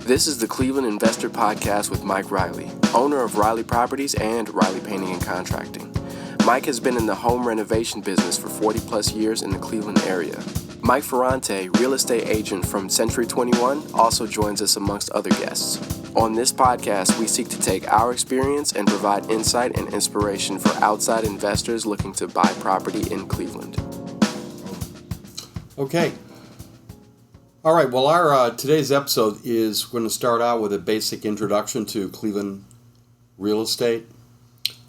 This is the Cleveland Investor Podcast with Mike Reilly, owner of Reilly Properties and Reilly Painting and Contracting. Mike has been in the home renovation business for 40 plus years in the Cleveland area. Mike Ferrante, real estate agent from Century 21, also joins us amongst other guests. On this podcast, we seek to take our experience and provide insight and inspiration for outside investors looking to buy property in Cleveland. Okay. All right. Well, our today's episode is going to start out with a basic introduction to Cleveland real estate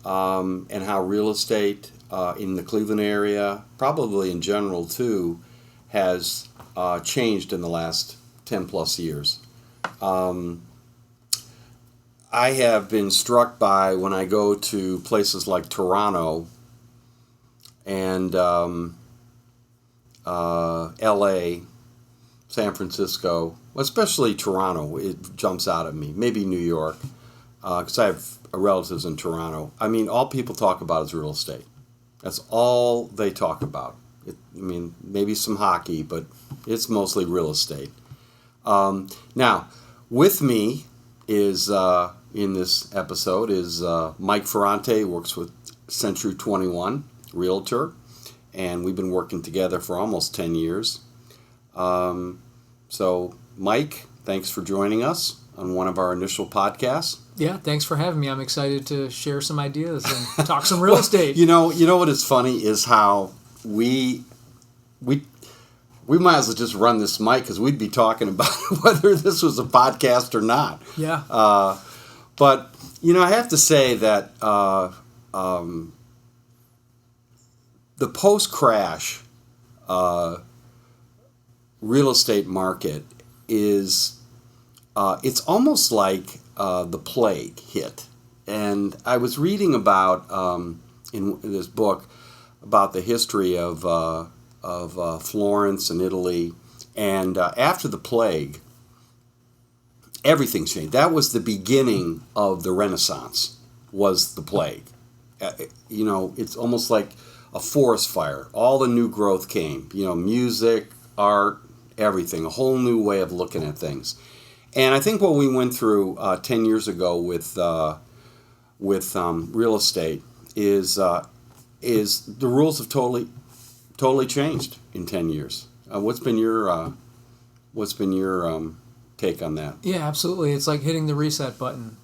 and how real estate in the Cleveland area, probably in general too, has changed in the last 10 plus years. I have been struck by when I go to places like Toronto and LA, San Francisco, especially Toronto, it jumps out at me. Maybe New York, because I have relatives in Toronto. I mean, all people talk about is real estate. That's all they talk about. Maybe some hockey, but it's mostly real estate. Now, with me is, in this episode, is Mike Ferrante, works with Century 21, realtor, and we've been working together for almost 10 years. So, Mike, thanks for joining us on one of our initial podcasts. Yeah, thanks for having me. I'm excited to share some ideas and talk some real estate. You know what is funny is how we might as well just run this mic because we'd be talking about whether this was a podcast or not. Yeah. But, I have to say that the post-crash real estate market is, it's almost like the plague hit. And I was reading about, in this book, about the history of Florence and Italy. And after the plague, everything changed. That was the beginning of the Renaissance, was the plague. It's almost like a forest fire. All the new growth came, music, art, everything, a whole new way of looking at things. And I think what we went through 10 years ago with real estate is the rules have totally changed in 10 years. What's been your take on that? Yeah, absolutely. It's like hitting the reset button.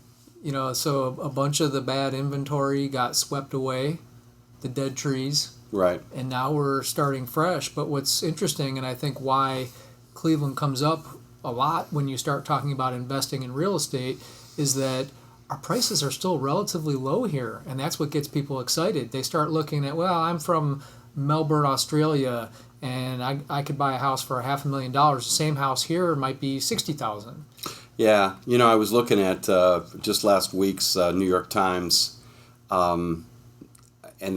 So a bunch of the bad inventory got swept away, the dead trees. Right. And now we're starting fresh. But what's interesting, and I think why Cleveland comes up a lot when you start talking about investing in real estate, is that our prices are still relatively low here. And that's what gets people excited. They start looking at, well, I'm from Melbourne, Australia, and I could buy a house for $500,000. The same house here might be $60,000. Yeah. I was looking at just last week's New York Times, and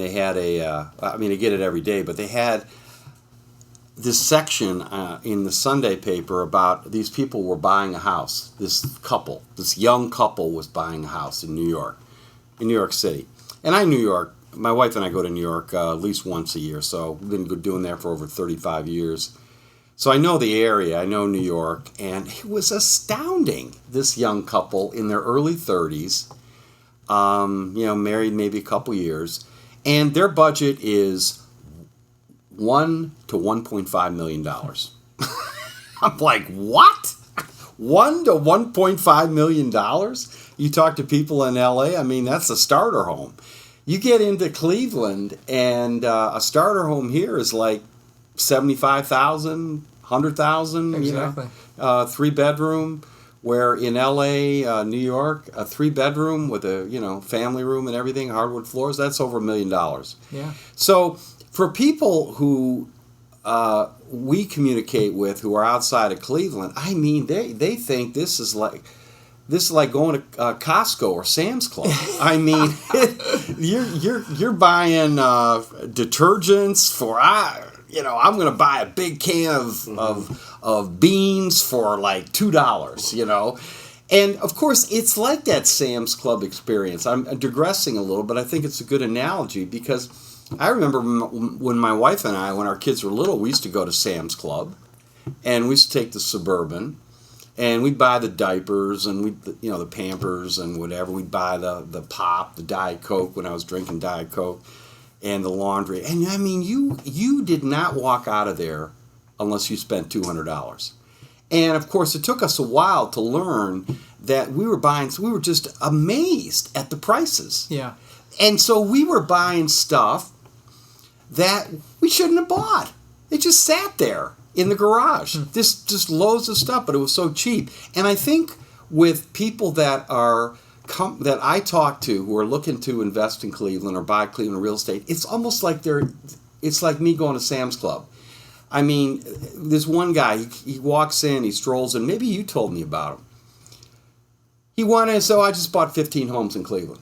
they had I get it every day, but they had this section in the Sunday paper about these people were buying a house. This young couple was buying a house in New York City. And New York, my wife and I go to New York at least once a year, so we've been doing that for over 35 years. So I know the area, I know New York, and it was astounding. This young couple in their early 30s, married maybe a couple years, and their budget is $1 to $1.5 million. I'm like, what? $1 to $1.5 million? You talk to people in LA, that's a starter home. You get into Cleveland, and a starter home here is like $75,000, $100,000. Exactly. 3-bedroom. Where in LA, New York, a 3-bedroom with a family room and everything, hardwood floors, that's over $1 million. Yeah. So for people who we communicate with who are outside of Cleveland, they think this is like going to Costco or Sam's Club. You're buying detergents for I'm going to buy a big can of beans for like $2. And of course, it's like that Sam's Club experience. I'm digressing a little, but I think it's a good analogy because I remember when my wife and I, when our kids were little, we used to go to Sam's Club, and we used to take the Suburban, And we'd buy the diapers and the Pampers and whatever. We'd buy the pop, the Diet Coke when I was drinking Diet Coke, and the laundry. And I mean, you did not walk out of there unless you spent $200. And of course, it took us a while to learn that we were just amazed at the prices. Yeah. And so we were buying stuff that we shouldn't have bought. It just sat there in the garage. Just loads of stuff, but it was so cheap. And I think with people that I talk to who are looking to invest in Cleveland or buy Cleveland real estate, it's almost like it's like me going to Sam's Club. I mean, there's one guy, he walks in, he strolls in, maybe you told me about him. He wanted, so I just bought 15 homes in Cleveland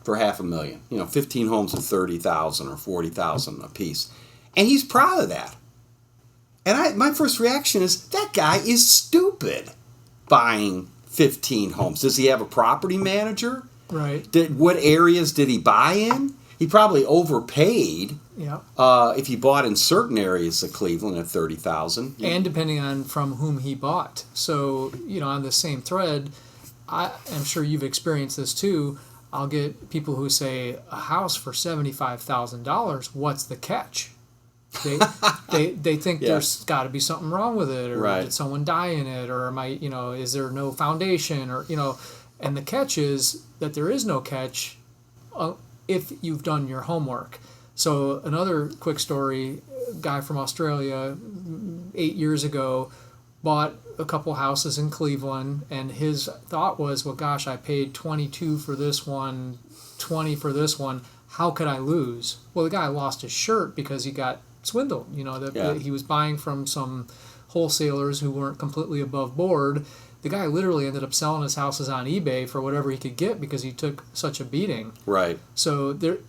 for $500,000. 15 homes at $30,000 or $40,000 a piece. And he's proud of that. And my first reaction is, that guy is stupid buying 15 homes. Does he have a property manager? Right. What areas did he buy in? He probably overpaid. Yeah. If he bought in certain areas of Cleveland at $30,000. And depending on from whom he bought. So, on the same thread, I'm sure you've experienced this too. I'll get people who say, a house for $75,000, what's the catch? They think there's got to be something wrong with it, or did someone die in it, or is there no foundation, or and the catch is that there is no catch if you've done your homework. So another quick story: a guy from Australia 8 years ago bought a couple houses in Cleveland, and his thought was, well, gosh, I paid $22 for this one, $20 for this one. How could I lose? Well, the guy lost his shirt because he got swindled. He was buying from some wholesalers who weren't completely above board. The guy literally ended up selling his houses on eBay for whatever he could get because he took such a beating. Right. So there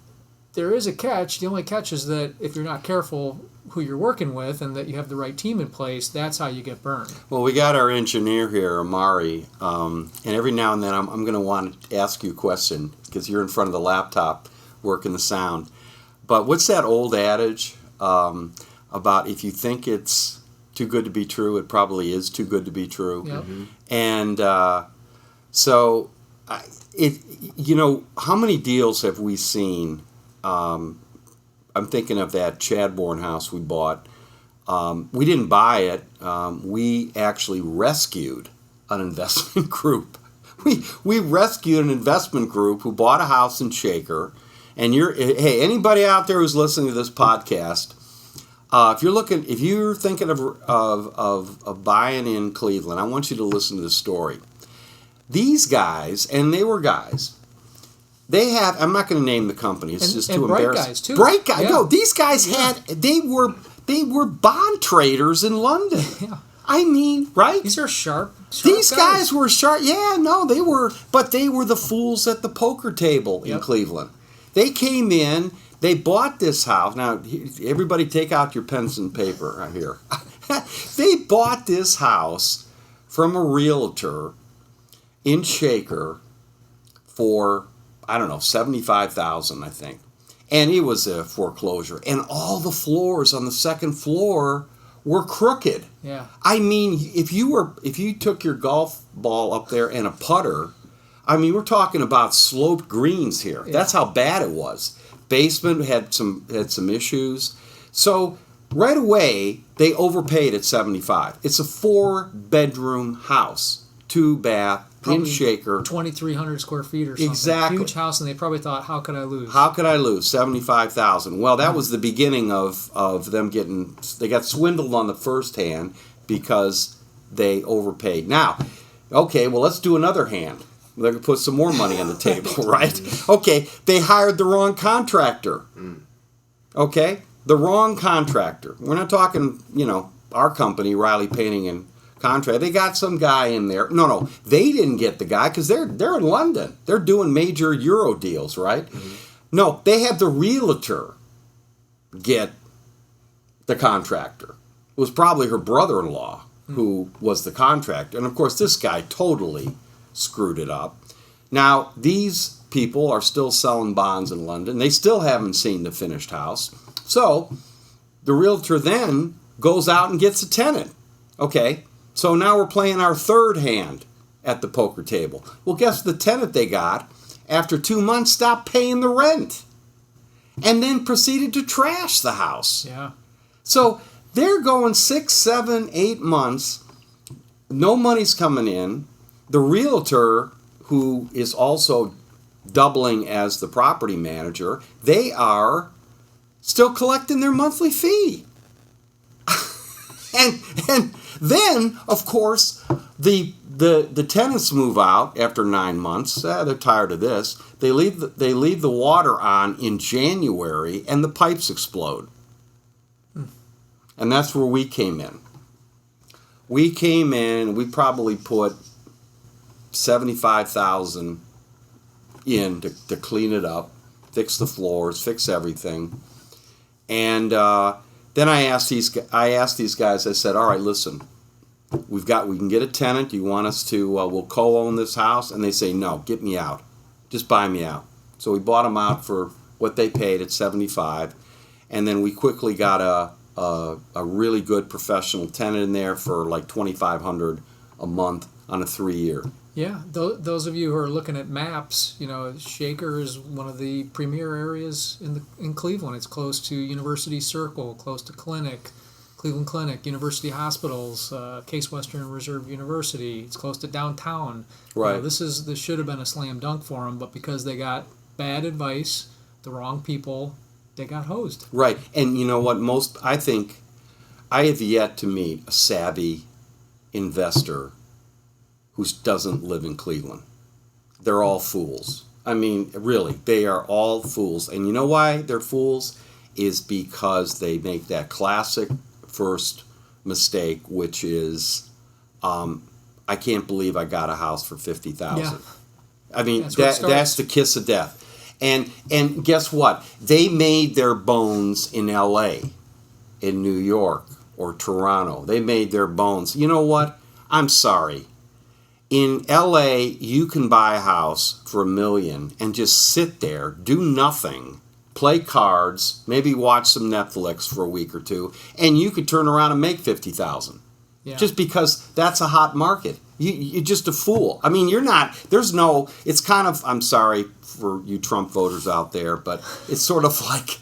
is a catch. The only catch is that if you're not careful who you're working with and that you have the right team in place, that's how you get burned. Well, we got our engineer here, Amari, and every now and then I'm going to want to ask you a question because you're in front of the laptop working the sound. But what's that old adage about if you think it's too good to be true, it probably is too good to be true? Yep. Mm-hmm. And how many deals have we seen? I'm thinking of that Chadbourne house we bought. We didn't buy it. We actually rescued an investment group. We rescued an investment group who bought a house in Shaker. And anybody out there who's listening to this podcast, if you're thinking of buying in Cleveland, I want you to listen to this story. These guys, and they were guys. They have. I'm not going to name the company. It's just too embarrassing. Bright guys too. Bright guys. Yeah. No, these guys They were bond traders in London. Yeah. I mean, right? These are sharp These guys were sharp. Yeah, no, they were. But they were the fools at the poker table in Cleveland. They came in. They bought this house. Now, everybody, take out your pens and paper right here. They bought this house from a realtor in Shaker for, I don't know, $75,000, I think. And it was a foreclosure. And all the floors on the second floor were crooked. Yeah. I mean, if you took your golf ball up there and a putter, I mean, we're talking about sloped greens here. Yeah. That's how bad it was. Basement had some issues. So right away, they overpaid at $75,000. It's a 4-bedroom house, 2-bath, in Shaker. 2,300 square feet or something. Exactly. Huge house, and they probably thought, how could I lose? How could I lose? $75,000. Well, that was the beginning of them they got swindled on the first hand because they overpaid. Now, okay, well, let's do another hand. They're going to put some more money on the table, right? Okay, they hired the wrong contractor. Okay, the wrong contractor. We're not talking, our company, Reilly Painting and Contract. They got some guy in there. No, they didn't get the guy because they're in London. They're doing major Euro deals, right? Mm-hmm. No, they had the realtor get the contractor. It was probably her brother-in-law who was the contractor. And, of course, this guy totally screwed it up. Now, these people are still selling bonds in London. They still haven't seen the finished house. So the realtor then goes out and gets a tenant. Okay, So now we're playing our third hand at the poker table. Well, guess the tenant they got, after 2 months, stopped paying the rent. And then proceeded to trash the house. Yeah. So they're going 6, 7, 8 months. No money's coming in. The realtor, who is also doubling as the property manager, they are still collecting their monthly fee. and then, of course, the tenants move out after 9 months. They're tired of this. They leave the water on in January, and the pipes explode. And that's where we came in. We came in. We probably put $75,000 in to clean it up, fix the floors, fix everything, and then I asked these guys. I said, "All right, listen, we can get a tenant. Do you want us to? We'll co-own this house." And they say, "No, get me out. Just buy me out." So we bought them out for what they paid at $75,000, and then we quickly got a really good professional tenant in there for like $2,500 a month on a 3-year. Yeah, those of you who are looking at maps, Shaker is one of the premier areas in Cleveland. It's close to University Circle, close to Cleveland Clinic, University Hospitals, Case Western Reserve University. It's close to downtown. Right. This should have been a slam dunk for them, but because they got bad advice, the wrong people, they got hosed. Right, and you know what? I think I have yet to meet a savvy investor who doesn't live in Cleveland. They're all fools. I mean, really, they are all fools. And you know why they're fools? Is because they make that classic first mistake, which is, I can't believe I got a house for $50,000. Yeah. I mean, that's the kiss of death. And guess what? They made their bones in L.A., in New York, or Toronto. They made their bones. You know what? I'm sorry. In LA, you can buy a house for $1 million and just sit there, do nothing, play cards, maybe watch some Netflix for a week or two, and you could turn around and make $50,000. Yeah. Just because that's a hot market. You're just a fool. I mean, it's kind of, I'm sorry for you Trump voters out there, but it's sort of like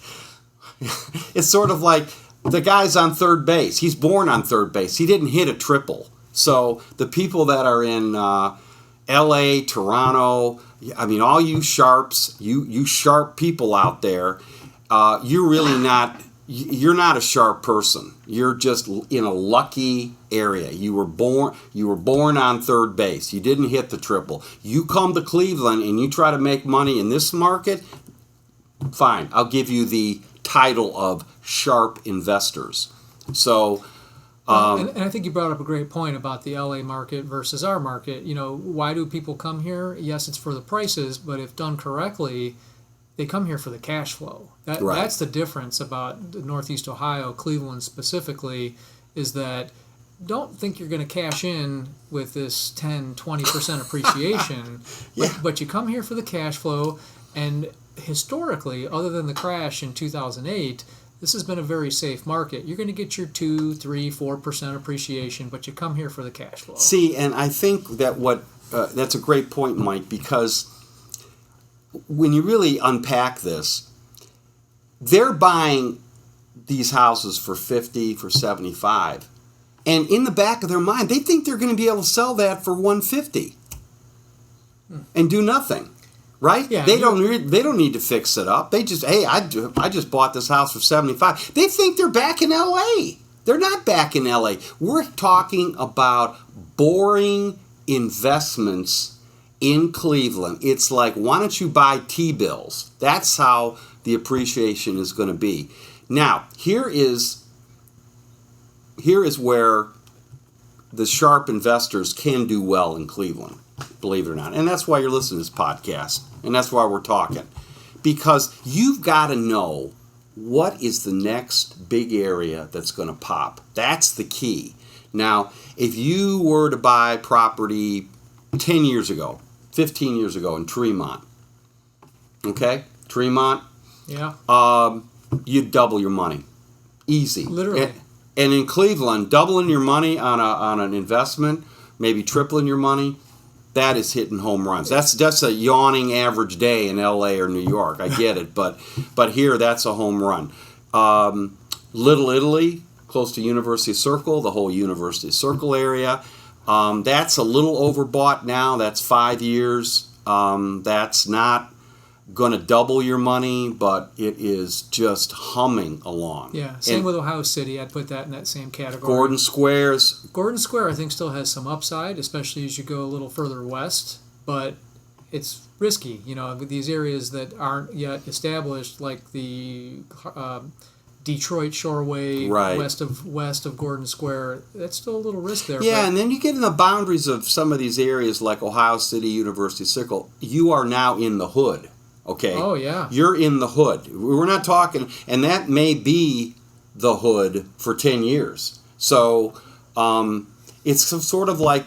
the guy's on third base. He's born on third base. He didn't hit a triple. So the people that are in L.A., Toronto, I mean, all you sharps, you sharp people out there, you're not a sharp person. You're just in a lucky area. You were born on third base. You didn't hit the triple. You come to Cleveland and you try to make money in this market, fine. I'll give you the title of sharp investors. So... and I think you brought up a great point about the LA market versus our market. Why do people come here? Yes, it's for the prices, but if done correctly, they come here for the cash flow. That's the difference about Northeast Ohio, Cleveland specifically, is that don't think you're going to cash in with this 10, 20% appreciation, but you come here for the cash flow, and historically, other than the crash in 2008, this has been a very safe market. You're going to get your 2, 3, 4% appreciation, but you come here for the cash flow. See, and I think that that's a great point, Mike, because when you really unpack this, they're buying these houses for $50, for $75, and in the back of their mind, they think they're going to be able to sell that for $150 and do nothing. Right? Yeah, they don't need to fix it up. They just, hey, I just bought this house for $75. They think they're back in L.A. They're not back in L.A. We're talking about boring investments in Cleveland. It's like, why don't you buy T-bills? That's how the appreciation is going to be. Now, here is where the sharp investors can do well in Cleveland. Believe it or not. And that's why you're listening to this podcast. And that's why we're talking. Because you've got to know what is the next big area that's going to pop. That's the key. Now, if you were to buy property 10 years ago, 15 years ago in Tremont, okay? Tremont, yeah, you'd double your money. Easy. Literally. And in Cleveland, doubling your money on an investment, maybe tripling your money, that is hitting home runs. That's a yawning average day in L.A. or New York. I get it, but here that's a home run. Little Italy, close to University Circle, the whole University Circle area. That's a little overbought now. That's 5 years. That's not going to double your money, but it is just humming along. Yeah, same with Ohio City. I'd put that in that same category. Gordon Square, I think, still has some upside, especially as you go a little further west, but it's risky. With these areas that aren't yet established, like the Detroit Shoreway, right, west of Gordon Square, that's still a little risk there. Yeah, and then you get in the boundaries of some of these areas like Ohio City, University Circle. You are now in the hood. Okay. Oh, yeah. You're in the hood. We're not talking, and that may be the hood for 10 years. So it's sort of like,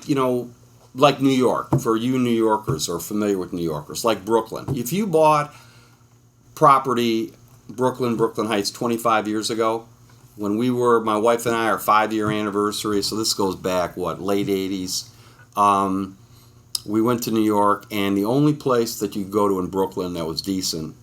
like New York, for you New Yorkers or familiar with New Yorkers, like Brooklyn. If you bought property, Brooklyn Heights, 25 years ago, when my wife and I, our 5-year anniversary, so this goes back, late 80s, we went to New York, and the only place that you could go to in Brooklyn that was decent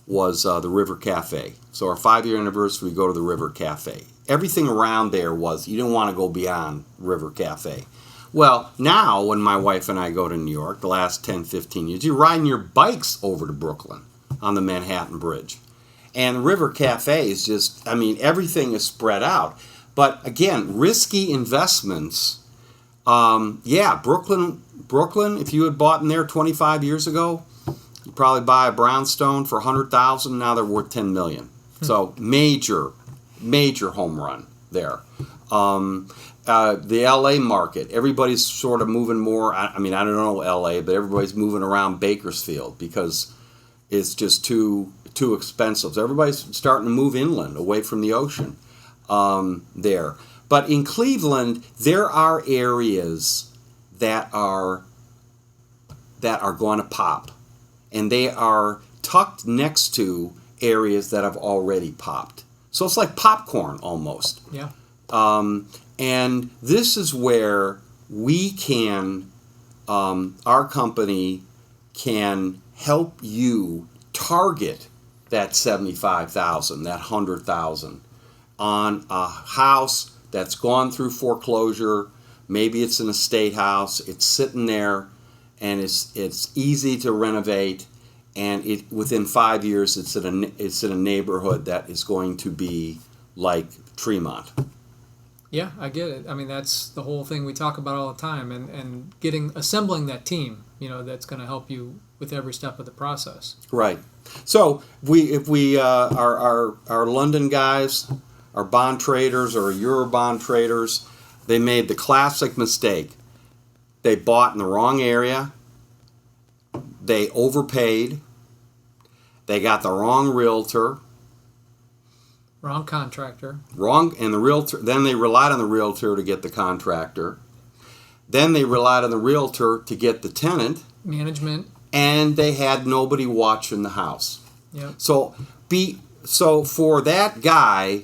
was the River Cafe. So our 5-year anniversary, we go to the River Cafe. Everything around there you didn't want to go beyond River Cafe. Well, now when my wife and I go to New York, the last 10, 15 years, you're riding your bikes over to Brooklyn on the Manhattan Bridge. And River Cafe is just, everything is spread out. But again, risky investments. Brooklyn, if you had bought in there 25 years ago, you'd probably buy a brownstone for $100,000. Now they're worth $10 million. So major home run there. The L.A. market, everybody's sort of moving more. I don't know L.A., but everybody's moving around Bakersfield because it's just too expensive. So everybody's starting to move inland, away from the ocean there. But in Cleveland, there are areas that are going to pop, and they are tucked next to areas that have already popped. So it's like popcorn almost. Yeah. And this is where we can, our company can help you target that $75,000, that $100,000 on a house that's gone through foreclosure. Maybe it's an estate house. It's sitting there, and it's easy to renovate. And within 5 years, it's in a neighborhood that is going to be like Tremont. Yeah, I get it. That's the whole thing we talk about all the time, and assembling that team, that's going to help you with every step of the process. Right. So if we our London guys, our bond traders or Eurobond traders, they made the classic mistake. They bought in the wrong area. They overpaid. They got the wrong realtor. Wrong contractor. And the realtor. Then they relied on the realtor to get the contractor. Then they relied on the realtor to get the tenant. Management. And they had nobody watching the house. Yep. So for that guy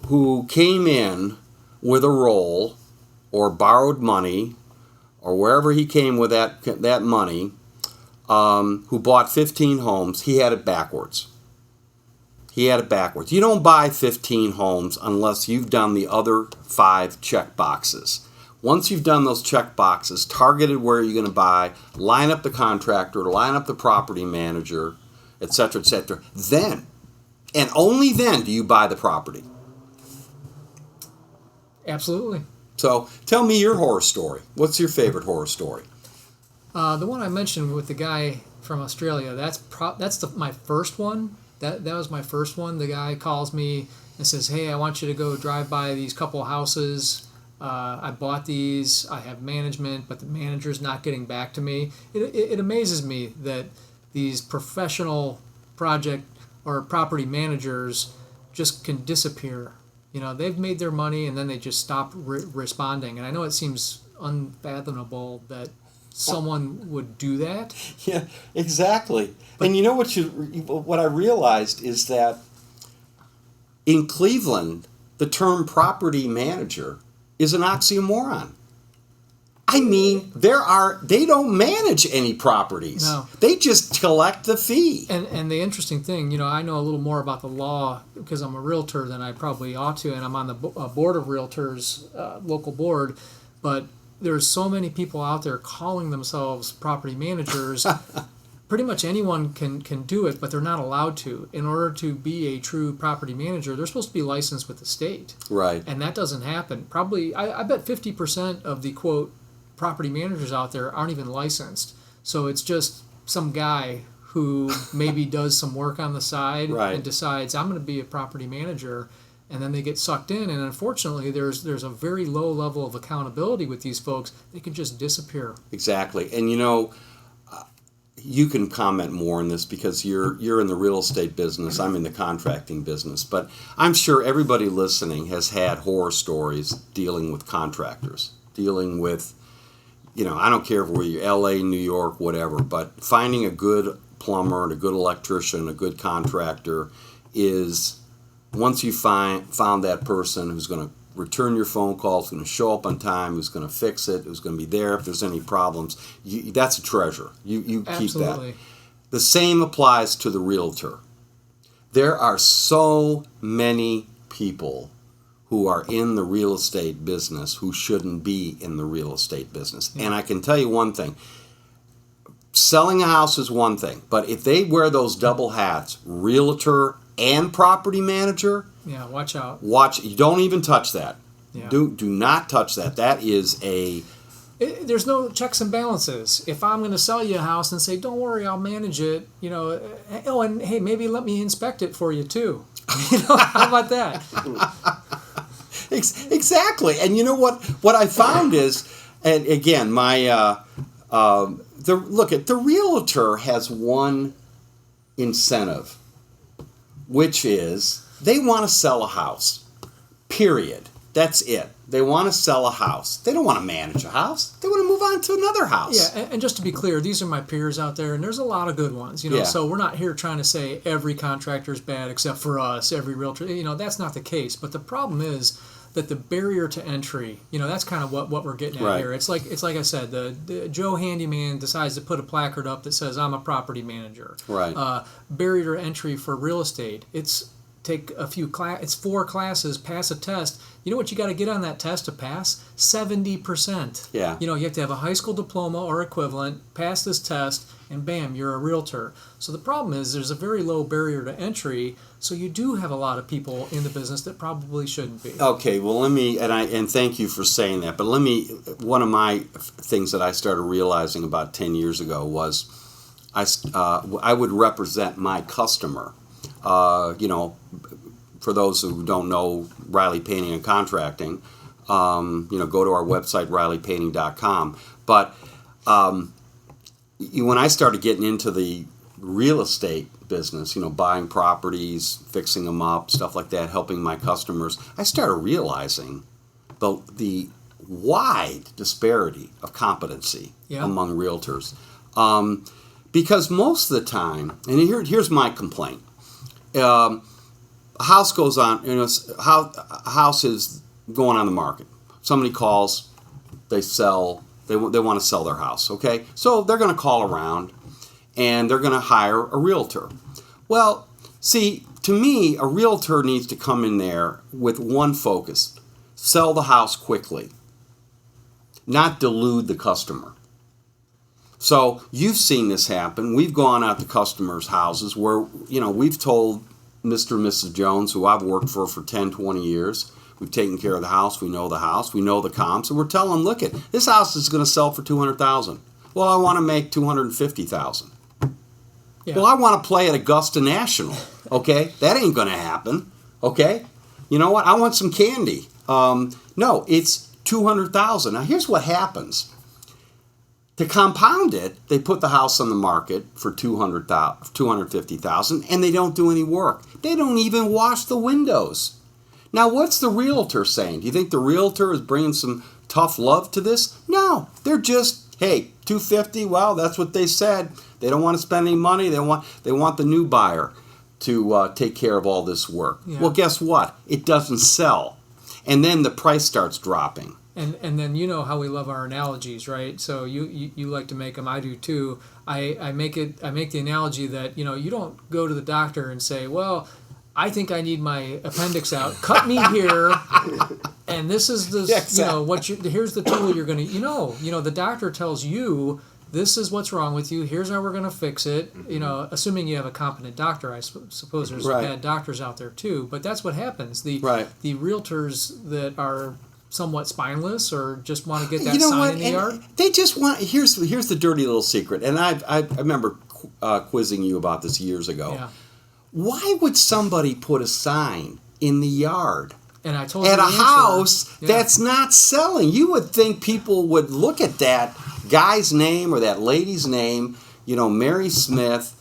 who came in with a roll or borrowed money or wherever he came with that money, who bought 15 homes, he had it backwards. You don't buy 15 homes unless you've done the other 5 check boxes. Once you've done those check boxes, targeted where you're going to buy, line up the contractor, line up the property manager, etc., then, and only then, do you buy the property. Absolutely. So tell me your horror story. What's your favorite horror story? The one I mentioned with the guy from Australia, that's my first one. That was my first one. The guy calls me and says, "Hey, I want you to go drive by these couple houses. I bought these. I have management, but the manager's not getting back to me." It amazes me that these professional project or property managers just can disappear. They've made their money and then they just stop responding. And I know it seems unfathomable that someone would do that. Yeah, exactly. And you know what I realized is that in Cleveland, the term property manager is an oxymoron. I mean, they don't manage any properties. No. They just collect the fee. And the interesting thing, I know a little more about the law because I'm a realtor than I probably ought to, and I'm on the board of realtors, local board, but there's so many people out there calling themselves property managers. Pretty much anyone can do it, but they're not allowed to. In order to be a true property manager, they're supposed to be licensed with the state. Right. And that doesn't happen. Probably, I bet 50% of the, quote, property managers out there aren't even licensed. So it's just some guy who maybe does some work on the side right. and decides, I'm going to be a property manager, and then they get sucked in. And unfortunately, there's a very low level of accountability with these folks. They can just disappear. Exactly. And you can comment more on this because you're in the real estate business. I'm in the contracting business. But I'm sure everybody listening has had horror stories dealing with contractors, dealing with, I don't care if we're LA, New York, whatever, but finding a good plumber and a good electrician, a good contractor is, once you found that person who's going to return your phone calls, going to show up on time, who's going to fix it, who's going to be there if there's any problems, that's a treasure. You keep that. The same applies to the realtor. There are so many people who are in the real estate business who shouldn't be in the real estate business. Yeah. And I can tell you one thing. Selling a house is one thing, but if they wear those double hats, realtor and property manager, yeah, watch out. You don't even touch that. Yeah. Do not touch that. That is there's no checks and balances. If I'm going to sell you a house and say, don't worry, I'll manage it, and hey, maybe let me inspect it for you too. How about that? Exactly. And you know what I found is, and again, the realtor has one incentive, which is they want to sell a house. Period. That's it. They want to sell a house. They don't want to manage a house. They want to move on to another house. Yeah, and just to be clear, these are my peers out there, and there's a lot of good ones. Yeah. So we're not here trying to say every contractor is bad except for us, every realtor. That's not the case. But the problem is that the barrier to entry, that's kind of what we're getting at here. It's like I said, the Joe Handyman decides to put a placard up that says, I'm a property manager. Right. Barrier to entry for real estate, take a few it's 4 classes, pass a test. You know what you got to get on that test to pass? 70%. Yeah. You have to have a high school diploma or equivalent, pass this test, and bam, you're a realtor. So the problem is there's a very low barrier to entry, so you do have a lot of people in the business that probably shouldn't be. Okay, well and thank you for saying that, but one of my things that I started realizing about 10 years ago was I would represent my customer. For those who don't know Reilly Painting and Contracting, go to our website, reillypainting.com. But when I started getting into the real estate business, buying properties, fixing them up, stuff like that, helping my customers, I started realizing the wide disparity of competency among realtors. Because most of the time, and here's my complaint. A house goes on, a house is going on the market. Somebody calls, they sell, they want to sell their house, okay? So they're going to call around and they're going to hire a realtor. Well, see, to me, a realtor needs to come in there with one focus: sell the house quickly, not delude the customer. So you've seen this happen. We've gone out to customers' houses where, we've told Mr. and Mrs. Jones, who I've worked for 10, 20 years, we've taken care of the house, we know the comps, and we're telling them, look, this house is going to sell for $200,000. Well, I want to make $250,000. Yeah. Well, I want to play at Augusta National, okay? That ain't going to happen, okay? You know what? I want some candy. No, it's $200,000. Now, here's what happens. To compound it, they put the house on the market for $250,000, and they don't do any work. They don't even wash the windows. Now, what's the realtor saying? Do you think the realtor is bringing some tough love to this? No, they're just, hey, $250,000. Well, that's what they said. They don't want to spend any money. They want the new buyer. to take care of all this work. Yeah. Well, guess what? It doesn't sell. And then the price starts dropping. And then you know how we love our analogies, right? So you like to make them. I do too. I make the analogy that you don't go to the doctor and say, well, I think I need my appendix out. Cut me here, and this is the here's the tool you're going to the doctor tells you this is what's wrong with you. Here's how we're going to fix it. Assuming you have a competent doctor. I suppose there's bad doctors out there too, but that's what happens. The realtors that are somewhat spineless or just want to get that sign in the yard. They just want. Here's the dirty little secret, and I remember quizzing you about this years ago. Yeah. Why would somebody put a sign in the yard and I told at you a house that's not selling? You would think people would look at that guy's name or that lady's name, Mary Smith,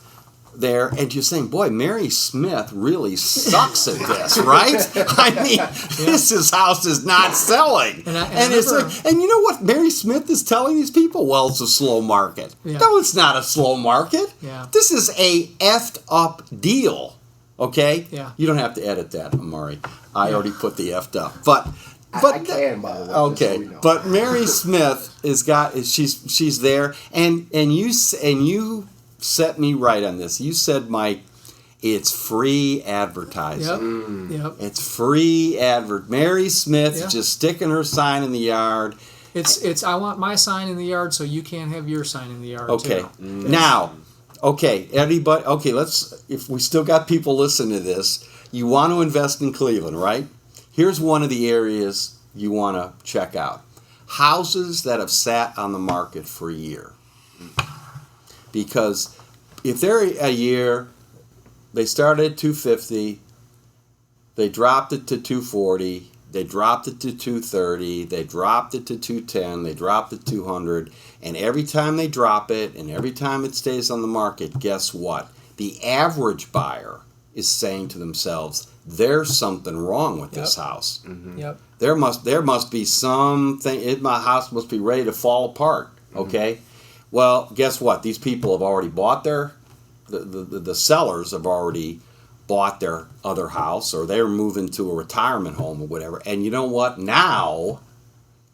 there, and you're saying, boy, Mary Smith really sucks at this, right? I mean, this house is not selling. And you know what Mary Smith is telling these people? Well, it's a slow market. Yeah. No, it's not a slow market. Yeah. This is a effed up deal, okay? Yeah. You don't have to edit that, Amari. I already put the effed up. But I can, by the way. Okay, so but Mary Smith she's there, and you set me right on this. You said, Mike, it's free advertising. Yep. It's free Mary Smith just sticking her sign in the yard. It's I want my sign in the yard, so you can't have your sign in the yard. Okay. Too. Now, everybody. Okay, if we still got people listening to this, you want to invest in Cleveland, right? Here's one of the areas you want to check out: houses that have sat on the market for a year. Because if they're a year, they started at $250, they dropped it to $240, they dropped it to $230, they dropped it to $210, they dropped it to $200, and every time they drop it and every time it stays on the market, guess what? The average buyer is saying to themselves, there's something wrong with this house. Mm-hmm. Yep. There must be something. My house must be ready to fall apart. Okay. Mm-hmm. Well, guess what? These people have already bought the sellers have already bought their other house, or they're moving to a retirement home or whatever. And you know what? Now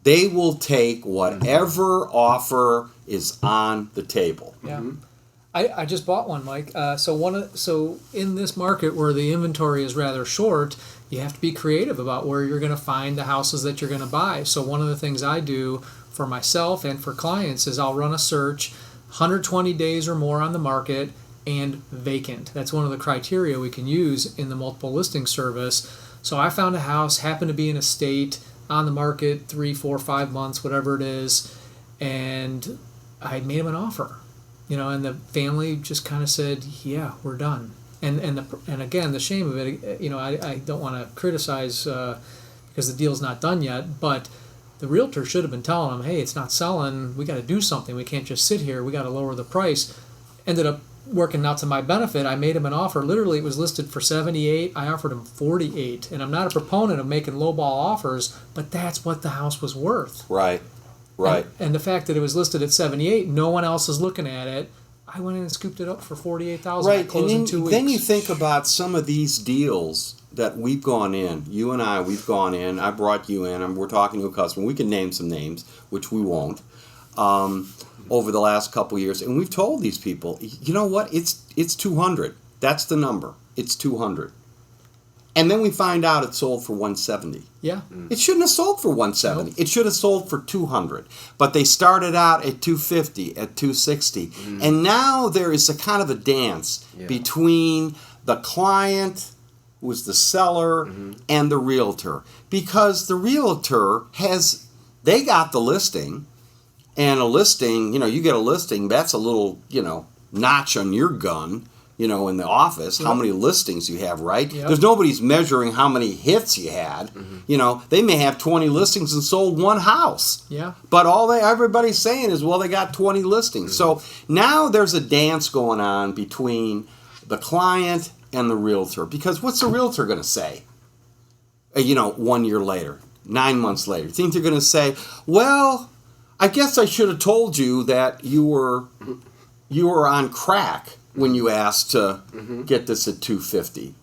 they will take whatever offer is on the table. Yeah. Mm-hmm. I just bought one, Mike. So in this market where the inventory is rather short, you have to be creative about where you're going to find the houses that you're going to buy. So one of the things I do for myself and for clients is I'll run a search 120 days or more on the market and vacant. That's one of the criteria we can use in the multiple listing service. So I found a house, happened to be in a state on the market 3, 4, 5 months, whatever it is, and I made them an offer. And the family just kind of said, yeah, we're done. And again, the shame of it, I don't want to criticize because the deal's not done yet, but the realtor should have been telling them, hey, it's not selling. We got to do something. We can't just sit here. We got to lower the price. Ended up working out to my benefit. I made him an offer. Literally, it was listed for $78. I offered him $48. And I'm not a proponent of making lowball offers, but that's what the house was worth. Right. And the fact that it was listed at $78, no one else is looking at it. I went in and scooped it up for $48,000. Right. I closed in 2 weeks. Then you think about some of these deals that we've gone in. You and I, we've gone in. I brought you in, and we're talking to a customer. We can name some names, which we won't, over the last couple of years. And we've told these people, you know what? It's 200. That's the number. It's 200. And then we find out it sold for 170. Yeah. It shouldn't have sold for 170. Nope. It should have sold for 200. But they started out at 250, at 260. Mm. And now there is a kind of a dance between the client, who is the seller, and the realtor. Because the realtor they got the listing, and a listing, you get a listing, that's a little, notch on your gun. In the office, how many listings you have, right? Yep. There's nobody's measuring how many hits you had. Mm-hmm. They may have 20 listings and sold one house. Yeah. But everybody's saying is, well, they got 20 listings. Mm-hmm. So now there's a dance going on between the client and the realtor. Because what's the realtor going to say? 1 year later, 9 months later. You think they're going to say, well, I guess I should have told you that you were on crack. when you asked to get this at $250.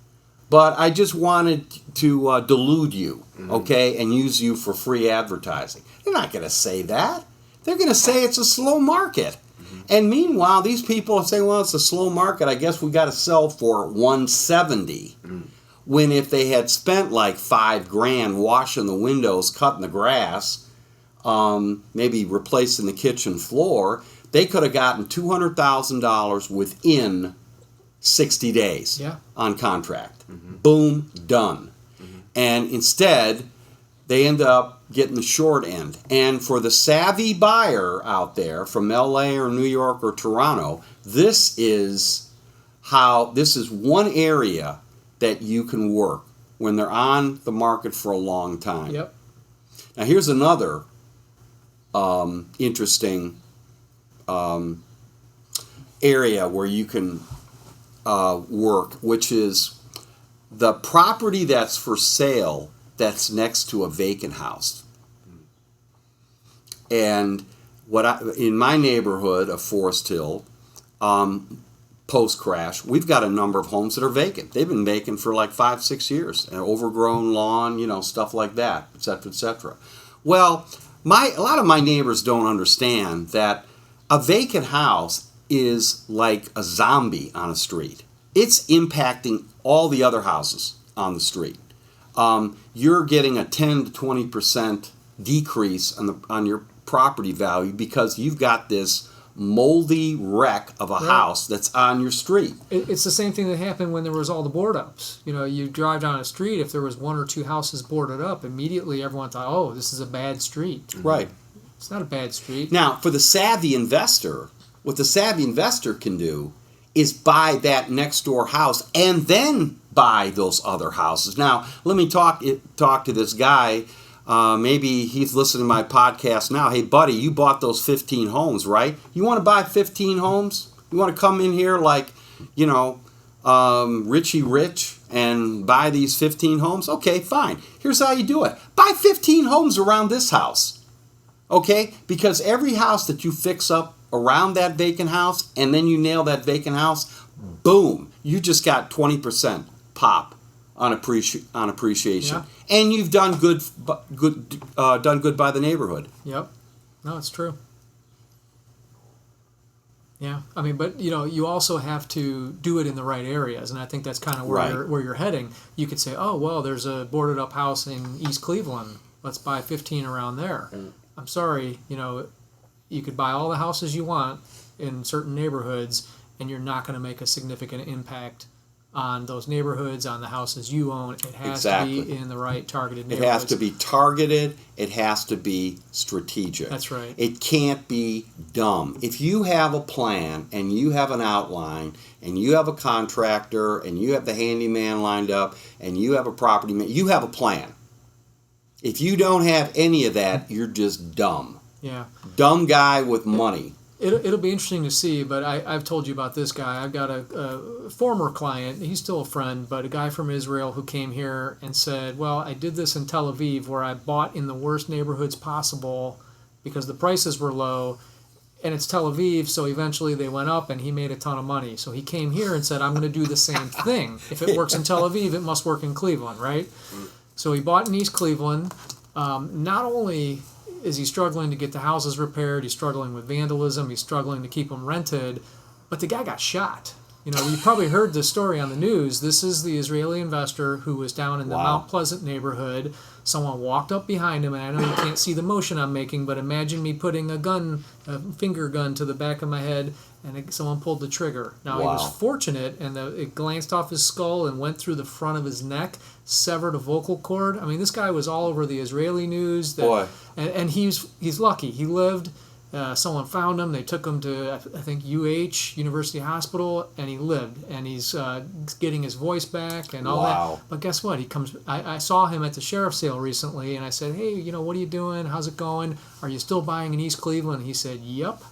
But I just wanted to delude you, okay, and use you for free advertising. They're not going to say that. They're going to say it's a slow market. And meanwhile, these people are saying, well, it's a slow market. I guess we got to sell for $170. When if they had spent like $5,000 washing the windows, cutting the grass, maybe replacing the kitchen floor, they could have gotten $200,000 within 60 days on contract. Boom, done. And instead, they end up getting the short end. And for the savvy buyer out there from LA or New York or Toronto, this is one area that you can work when they're on the market for a long time. Yep. Now here's another interesting area where you can work, which is the property that's for sale that's next to a vacant house. And in my neighborhood of Forest Hill, post-crash, we've got a number of homes that are vacant. They've been vacant for like 5-6 years. An overgrown lawn, stuff like that, et cetera, et cetera. Well, a lot of my neighbors don't understand that a vacant house is like a zombie on a street. It's impacting all the other houses on the street. You're getting a 10 to 20% decrease on your property value because you've got this moldy wreck of a house that's on your street. It's the same thing that happened when there was all the board ups. You drive down a street, if there was 1 or 2 houses boarded up, immediately everyone thought, oh, this is a bad street. Right. It's not a bad street. Now, for the savvy investor, what the savvy investor can do is buy that next door house and then buy those other houses. Now, let me talk to this guy. Maybe he's listening to my podcast now. Hey, buddy, you bought those 15 homes, right? You want to buy 15 homes? You want to come in here like, Richie Rich and buy these 15 homes? Okay, fine. Here's how you do it. Buy 15 homes around this house. Okay? Because every house that you fix up around that vacant house and then you nail that vacant house, boom, you just got 20% pop on appreciation. Yeah. And you've done good by the neighborhood. Yep. No, it's true. Yeah. I mean, but you also have to do it in the right areas, and I think that's kind of where you're heading. You could say, oh, well, there's a boarded up house in East Cleveland. Let's buy 15 around there. I'm sorry, you could buy all the houses you want in certain neighborhoods, and you're not going to make a significant impact on those neighborhoods, on the houses you own. It has to be in the right targeted neighborhoods. It has to be targeted. It has to be strategic. That's right. It can't be dumb. If you have a plan and you have an outline and you have a contractor and you have the handyman lined up and you have a property man, you have a plan. If you don't have any of that, you're just dumb. Yeah. Dumb guy with money. It'll be interesting to see, but I've told you about this guy. I've got a former client, he's still a friend, but a guy from Israel who came here and said, well, I did this in Tel Aviv where I bought in the worst neighborhoods possible because the prices were low, and it's Tel Aviv, so eventually they went up and he made a ton of money. So he came here and said, I'm going to do the same thing. If it works in Tel Aviv, it must work in Cleveland, right? So he bought in East Cleveland. Not only is he struggling to get the houses repaired, he's struggling with vandalism, he's struggling to keep them rented, but the guy got shot. You probably heard this story on the news. This is the Israeli investor who was down in the Mount Pleasant neighborhood. Someone walked up behind him, and I know you can't see the motion I'm making, but imagine me putting a finger gun to the back of my head, and someone pulled the trigger. Now, he was fortunate, and it glanced off his skull and went through the front of his neck, severed a vocal cord. I mean, this guy was all over the Israeli news. And he's lucky. He lived. Someone found him. They took him to, I think, University Hospital, and he lived. And he's getting his voice back and all that. But guess what? He comes. I saw him at the sheriff's sale recently, and I said, hey, what are you doing? How's it going? Are you still buying in East Cleveland? He said, yep.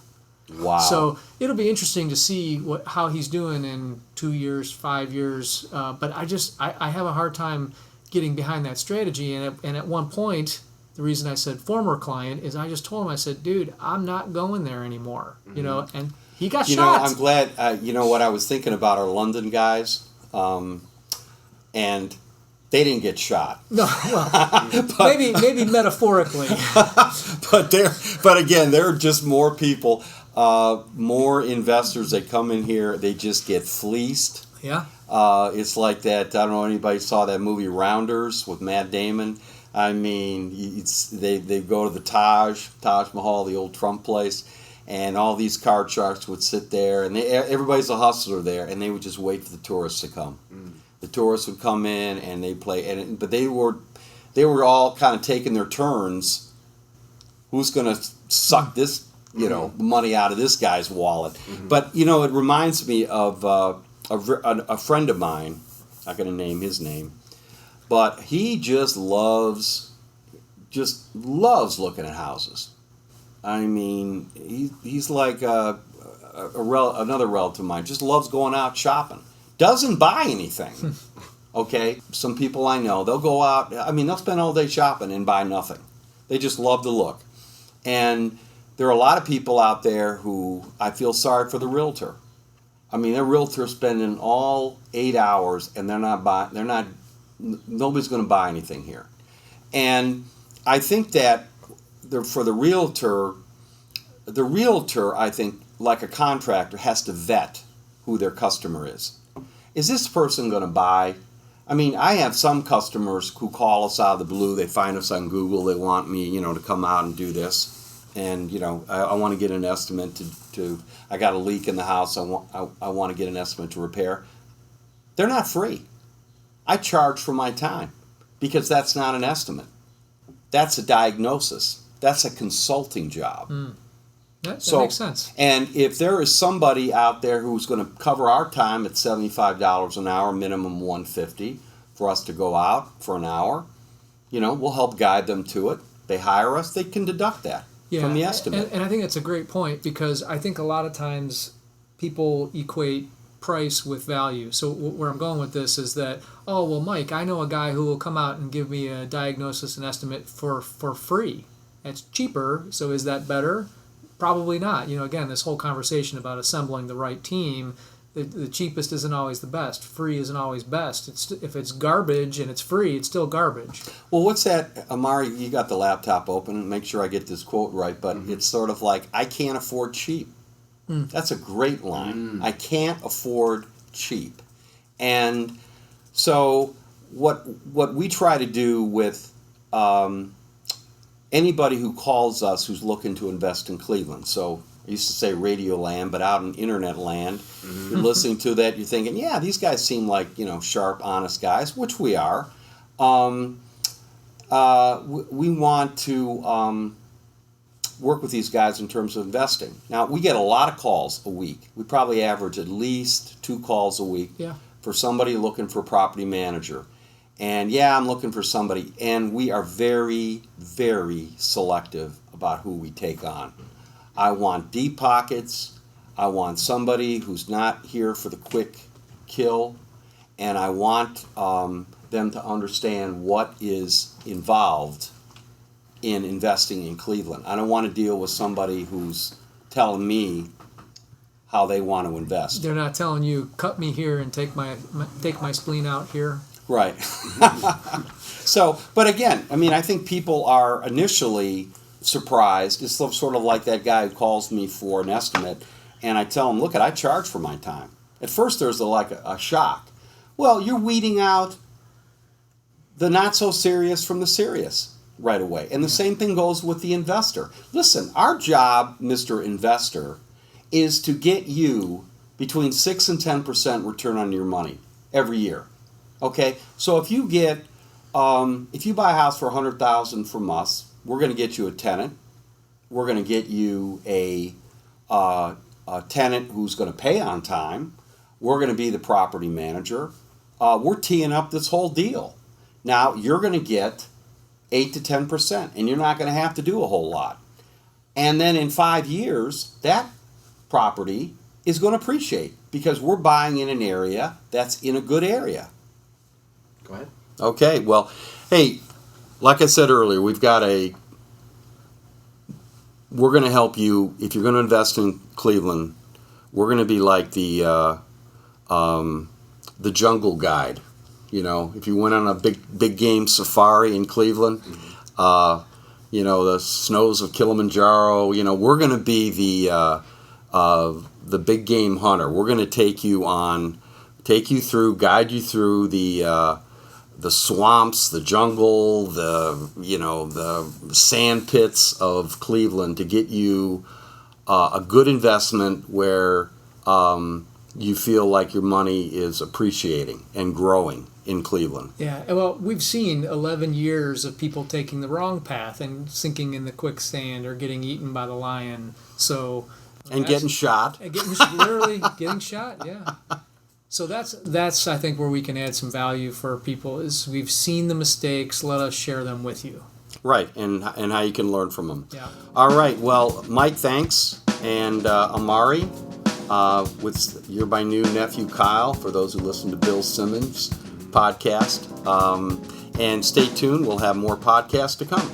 Wow. So it'll be interesting to see how he's doing in 2 years, 5 years. But I have a hard time getting behind that strategy. And at one point, the reason I said former client is I just told him, I said, dude, I'm not going there anymore. You know, and he got shot. I'm glad. You know what I was thinking about our London guys, and they didn't get shot. No, well, maybe metaphorically. But again, there are just more people, more investors that come in here. They just get fleeced. Yeah. It's like that. I don't know if anybody saw that movie Rounders with Matt Damon. I mean, they go to the Taj Mahal, the old Trump place, and all these card sharks would sit there, and everybody's a hustler there, and they would just wait for the tourists to come. The tourists would come in, and they play, but they were all kind of taking their turns. Who's going to suck this, money out of this guy's wallet? But it reminds me of a friend of mine. Not going to name his name, but he just loves looking at houses. I mean, he's like another relative of mine. Just loves going out shopping. Doesn't buy anything. Okay? Some people I know, they'll go out. I mean, they'll spend all day shopping and buy nothing. They just love to look. And there are a lot of people out there who I feel sorry for the realtor. I mean, their realtor's spending all 8 hours and nobody's going to buy anything here. And I think that for the realtor, I think, like a contractor, has to vet who their customer is. Is this person going to buy? I mean, I have some customers who call us out of the blue. They find us on Google. They want me, to come out and do this. And, I want to get an estimate to I got a leak in the house. I want to get an estimate to repair. They're not free. I charge for my time because that's not an estimate. That's a diagnosis. That's a consulting job. That makes sense. And if there is somebody out there who's going to cover our time at $75 an hour, minimum $150 for us to go out for an hour, we'll help guide them to it. They hire us, they can deduct that from the estimate. And I think that's a great point because I think a lot of times people equate price with value. So where I'm going with this is that, oh, well, Mike, I know a guy who will come out and give me a diagnosis and estimate for free. It's cheaper, so is that better? Probably not. Again, this whole conversation about assembling the right team, the cheapest isn't always the best. Free isn't always best. If it's garbage and it's free, it's still garbage. Well, what's that, Amari? You got the laptop open. Make sure I get this quote right, but it's sort of like, I can't afford cheap. That's a great line. I can't afford cheap. And so what we try to do with anybody who calls us who's looking to invest in Cleveland. So I used to say radio land, but out in internet land, you're listening to that, you're thinking, yeah, these guys seem like, sharp, honest guys, which we are. We want to work with these guys in terms of investing. Now, we get a lot of calls a week. We probably average at least 2 calls a week for somebody looking for a property manager. And I'm looking for somebody. And we are very, very selective about who we take on. I want deep pockets. I want somebody who's not here for the quick kill. And I want them to understand what is involved in investing in Cleveland. I don't want to deal with somebody who's telling me how they want to invest. They're not telling you, cut me here and take my spleen out here. Right. So, but again, I mean, I think people are initially surprised. It's sort of like that guy who calls me for an estimate, and I tell him, look, I charge for my time. At first, there's a shock. Well, you're weeding out the not so serious from the serious right away. And the same thing goes with the investor. Listen, our job, Mr. Investor, is to get you between 6 and 10% return on your money every year. Okay? So if you get, if you buy a house for $100,000 from us, we're going to get you a tenant. We're going to get you a tenant who's going to pay on time. We're going to be the property manager. We're teeing up this whole deal. Now, you're going to get 8 to 10%, and you're not going to have to do a whole lot. And then in 5 years, that property is going to appreciate because we're buying in an area that's in a good area. Go ahead. Okay, well, hey, like I said earlier, we're going to help you if you're going to invest in Cleveland. We're going to be like the jungle guide. You know, if you went on a big game safari in Cleveland, you know, the snows of Kilimanjaro. You know, we're going to be the big game hunter. We're going to take you through, guide you through the swamps, the jungle, the sand pits of Cleveland to get you a good investment where you feel like your money is appreciating and growing in Cleveland. Yeah, well, we've seen 11 years of people taking the wrong path and sinking in the quicksand or getting eaten by the lion. So and getting shot. Literally getting shot, yeah. So that's I think where we can add some value for people is we've seen the mistakes, let us share them with you. Right, and how you can learn from them. Yeah. All right, well, Mike, thanks. And Amari, with my new nephew Kyle, for those who listen to Bill Simmons' podcast. And stay tuned, we'll have more podcasts to come.